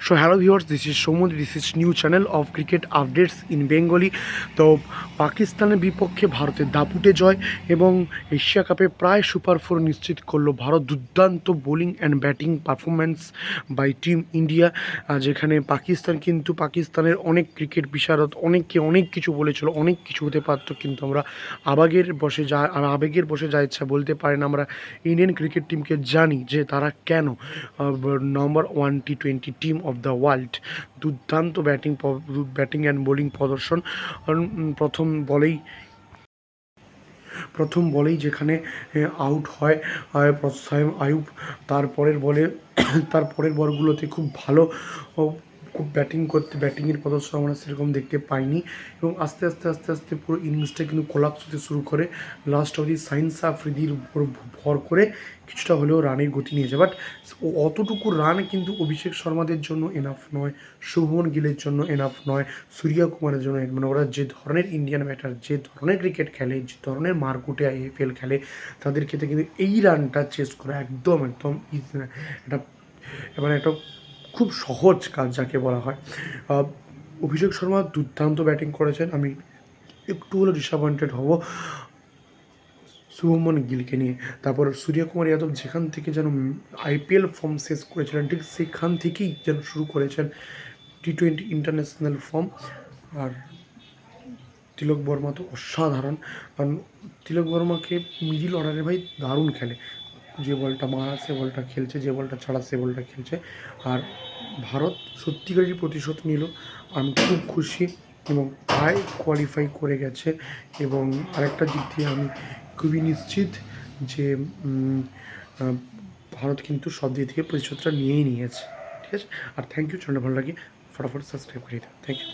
So hello viewers, this is Somod. This is new channel of cricket updates in Bengali. তো পাকিস্তানের বিপক্ষে ভারতের দাপুটে জয় এবং এশিয়া কাপে প্রায় সুপার ফোর নিশ্চিত করলো ভারত। দুর্দান্ত bowling and batting performance by team India, যেখানে পাকিস্তানের অনেক ক্রিকেট বিশারদ অনেক কিছু বলেছিল, অনেক কিছু হতে পারতো, কিন্তু আমরা আবেগের বসে যা ইচ্ছা বলতে পারি না। আমরা ইন্ডিয়ান ক্রিকেট টিমকে জানি যে তারা কেন নম্বর 1 T20 team of the world. দুর্দান্ত ব্যাটিং অ্যান্ড বোলিং প্রদর্শন। প্রথম বলেই যেখানে আউট হয় সাইম আইয়ুব, তারপরের বলগুলোতে খুব ভালো ব্যাটিংয়ের প্রদর্শন আমরা সেরকম দেখতে পাইনি, এবং আস্তে আস্তে পুরো ইনিংসটা কিন্তু কোলাপস হতে শুরু করে। লাস্ট অবধি সাইন্স আফ্রিদির উপর ভর করে কিছুটা হলেও রানের গতি নিয়েছে, বাট অতটুকু রান কিন্তু অভিষেক শর্মাদের জন্য এনাফ নয়, শুভমন গিলের জন্য এনাফ নয়, সূর্যা কুমারের জন্য, মানে ওরা যে ধরনের ইন্ডিয়ান ব্যাটার, যে ধরনের ক্রিকেট খেলে, যে ধরনের মারকুটে আইপিএল খেলে, তাদের ক্ষেত্রে কিন্তু এই রানটা চেস করা একদম একটা খুব সহজ কাজ যাকে বলা হয়। অভিষেক শর্মা দুর্দান্ত ব্যাটিং করেছেন। আমি একটু হলেও ডিসঅ্যাপয়েন্টেড হব শুভমন গিলকে নিয়ে। তারপর সূর্যকুমার যাদব যেখান থেকে যেন আইপিএল ফর্ম শেষ করেছিলেন, ঠিক সেখান থেকেই যেন শুরু করেছেন T20 ইন্টারন্যাশনাল ফর্ম। আর তিলক বর্মা তো অসাধারণ, কারণ তিলক বর্মাকে মিডিল অর্ডারে ভাই দারুণ খেলে, যে বলটা মারা সে বলটা খেলছে, যে বলটা ছাড়া সে বলটা খেলছে। আর ভারত সত্যিকারেরই প্রতিশোধ নিল, আমি খুব খুশি, এবং প্রায় কোয়ালিফাই করে গেছে। এবং আরেকটা দিক দিয়ে আমি খুবই নিশ্চিত যে ভারত কিন্তু সব দিক থেকে প্রতিশোধটা নিয়েই নিয়েছে। ঠিক আছে, আর থ্যাংক ইউ, চ্যানেলটা ভালো লাগে ফটাফট সাবস্ক্রাইব করে দিও, থ্যাংক ইউ।